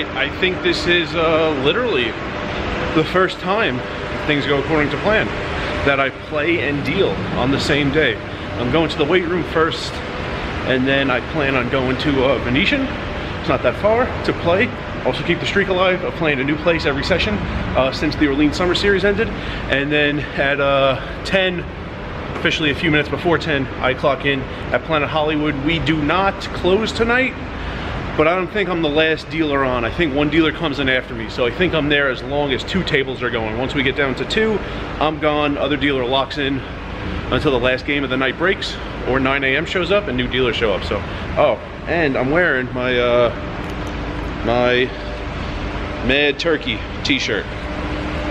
tonight. I think this is literally the first time, if things go according to plan, that I play and deal on the same day. I'm going to the weight room first, and then I plan on going to Venetian. It's not that far to play. Also keep the streak alive of playing a new place every session since the Orleans Summer Series ended. And then at 10, officially a few minutes before 10, I clock in at Planet Hollywood. We do not close tonight, but I don't think I'm the last dealer on. I think one dealer comes in after me, so I think I'm there as long as 2 tables are going. Once we get down to 2, I'm gone. Other dealer locks in until the last game of the night breaks, or 9 a.m. shows up and new dealers show up. So, oh, and I'm wearing my my Mad Turkey t-shirt.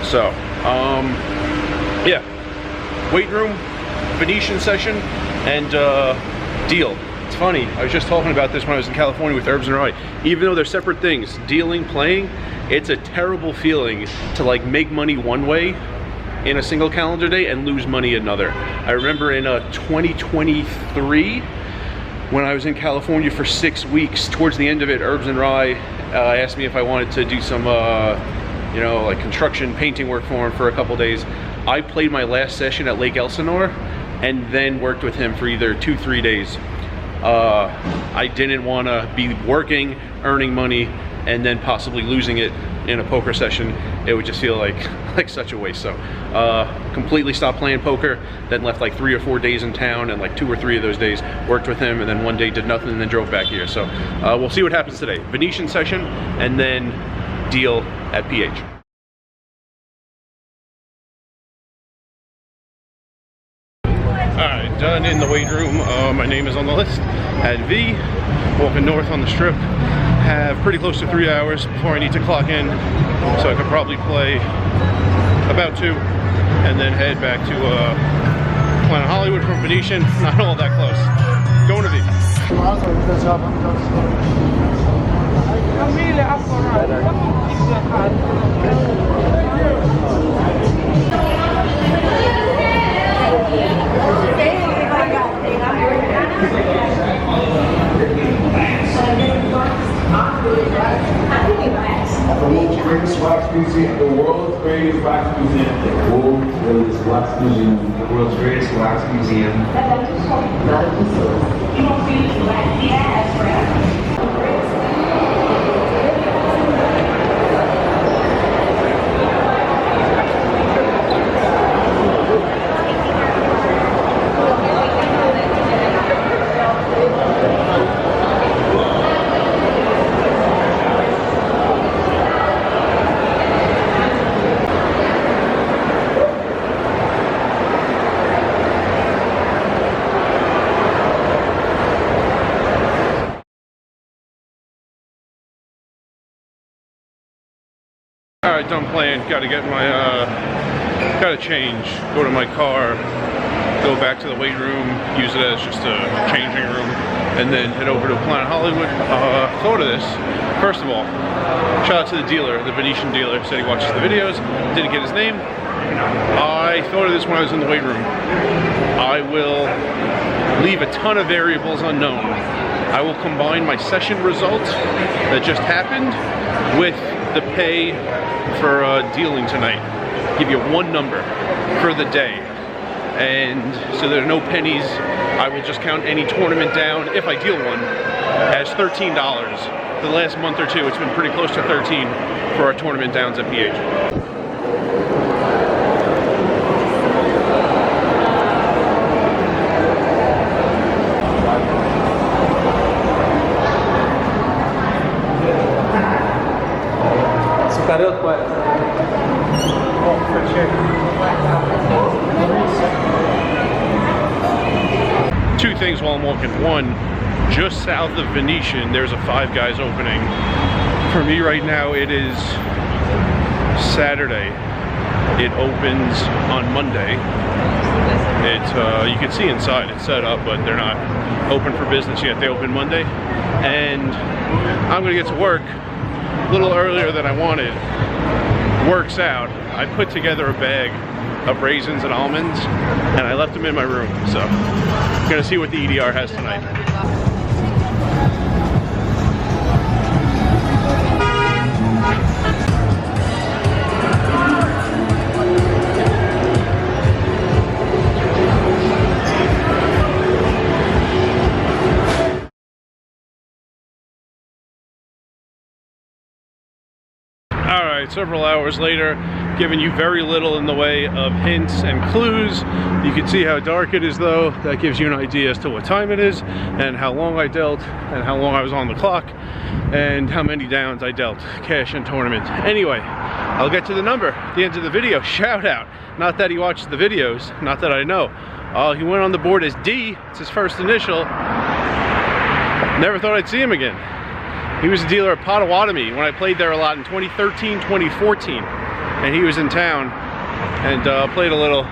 So, yeah, weight room, Venetian session, and deal. It's funny, I was just talking about this when I was in California with Herbs and Rye. Even though they're separate things, dealing, playing, it's a terrible feeling to like make money one way in a single calendar day and lose money another. I remember in 2023, when I was in California for 6 weeks, towards the end of it, Herbs and Rye asked me if I wanted to do some, you know, like construction painting work for him for a couple days. I played my last session at Lake Elsinore and then worked with him for either 2-3 days. I didn't want to be working, earning money, and then possibly losing it in a poker session. It would just feel like such a waste. So completely stopped playing poker, then left like 3 or 4 days in town, and like 2 or 3 of those days worked with him, and then one day did nothing and then drove back here. So we'll see what happens today. Venetian session and then deal at PH. Alright, done in the weight room. My name is on the list at V, walking north on the strip. Have pretty close to 3 hours before I need to clock in, so I could probably play about 2 and then head back to Planet Hollywood from Venetian. Not all that close. Going to V. The world's greatest wax museum. The world's greatest wax museum. The world's greatest wax museum. You don't see wax gas, right? Alright, done playing. Gotta get my, gotta change, go to my car, go back to the weight room, use it as just a changing room, and then head over to Planet Hollywood. Thought of this. First of all, shout out to the dealer, the Venetian dealer, said he watches the videos, didn't get his name. I thought of this when I was in the weight room. I will leave a ton of variables unknown. I will combine my session results that just happened with the pay for dealing tonight. Give you one number for the day, and so there are no pennies. I will just count any tournament down, if I deal one, as $13. The last month or two, it's been pretty close to 13 for our tournament downs at PH. Two things while I'm walking. One, just south of Venetian, there's a Five Guys opening. For me right now, it is Saturday. It opens on Monday. You can see inside, it's set up, but they're not open for business yet. They open Monday, and I'm gonna get to work a little earlier than I wanted. Works out. I put together a bag of raisins and almonds, and I left them in my room. So, I'm gonna see what the EDR has tonight. Alright, several hours later, giving you very little in the way of hints and clues. You can see how dark it is though. That gives you an idea as to what time it is, and how long I dealt, and how long I was on the clock, and how many downs I dealt, cash and tournament. Anyway, I'll get to the number at the end of the video. Shout out. Not that he watches the videos, not that I know. He went on the board as D, it's his first initial. Never thought I'd see him again. He was a dealer at Potawatomi when I played there a lot in 2013, 2014. And he was in town and played a little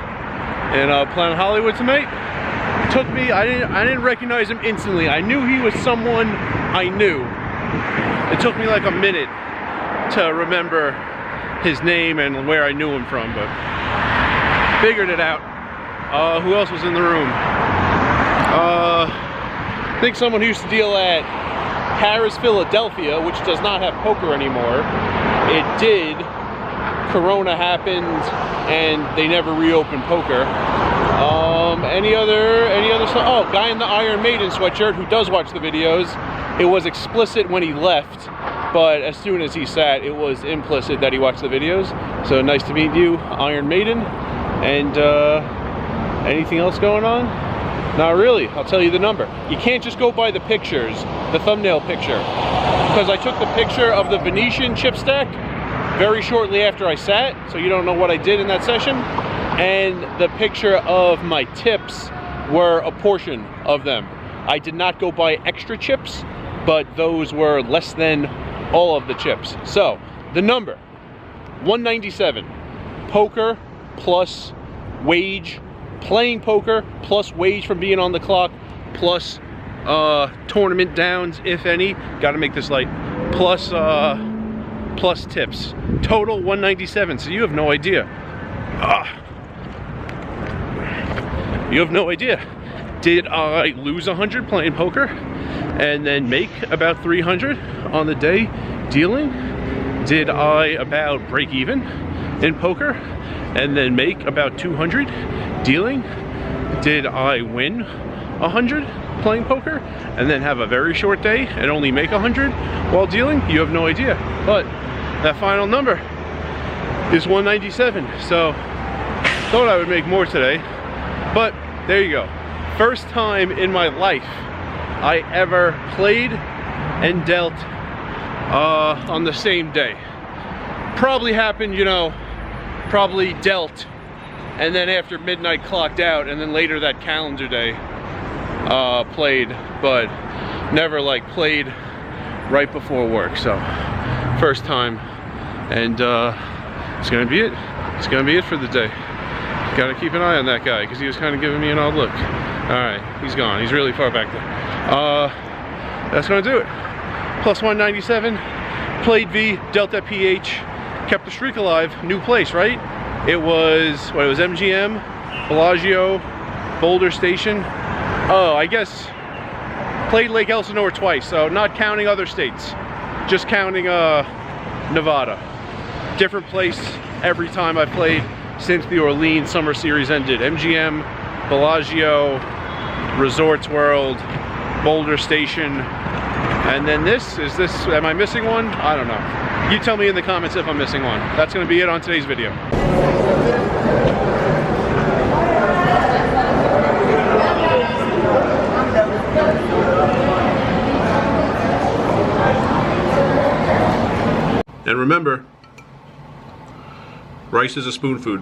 in Planet Hollywood tonight. Took me, I didn't recognize him instantly. I knew he was someone I knew. It took me like a minute to remember his name and where I knew him from, but figured it out. Who else was in the room? I think someone who used to deal at Harris, Philadelphia, which does not have poker anymore. It did. Corona happened, and they never reopened poker. Any other stuff? Oh, guy in the Iron Maiden sweatshirt who does watch the videos. It was explicit when he left, but as soon as he sat, it was implicit that he watched the videos. So nice to meet you, Iron Maiden. And anything else going on? Not really. I'll tell you the number. You can't just go by the pictures, the thumbnail picture, because I took the picture of the Venetian chip stack very shortly after I sat, so you don't know what I did in that session. And the picture of my tips were a portion of them. I did not go buy extra chips, but those were less than all of the chips. So the number 197, poker plus wage, playing poker plus wage from being on the clock, plus tournament downs, if any, got to make this light, plus plus tips. Total 197. So you have no idea. You have no idea. Did I lose 100 playing poker and then make about 300 on the day dealing? Did I about break even in poker and then make about 200 dealing? Did I win 100 playing poker and then have a very short day and only make 100 while dealing? You have no idea. But that final number is 197. So thought I would make more today, but there you go. First time in my life I ever played and dealt on the same day. Probably happened, you know, probably dealt and then after midnight clocked out, and then later that calendar day played, but never like played right before work. So first time, and it's gonna be it. It's gonna be it for the day. Gotta keep an eye on that guy because he was kind of giving me an odd look. All right, he's gone. He's really far back there. That's gonna do it. Plus 197, played V, dealt at PH, kept the streak alive. New place, right? It was, what, it was MGM, Bellagio, Boulder Station. Oh, I guess played Lake Elsinore twice, so not counting other states, just counting Nevada. Different place every time I played since the Orleans Summer Series ended. MGM, Bellagio, Resorts World, Boulder Station, and then this, am I missing one? I don't know. You tell me in the comments if I'm missing one. That's gonna be it on today's video. And remember, rice is a spoon food.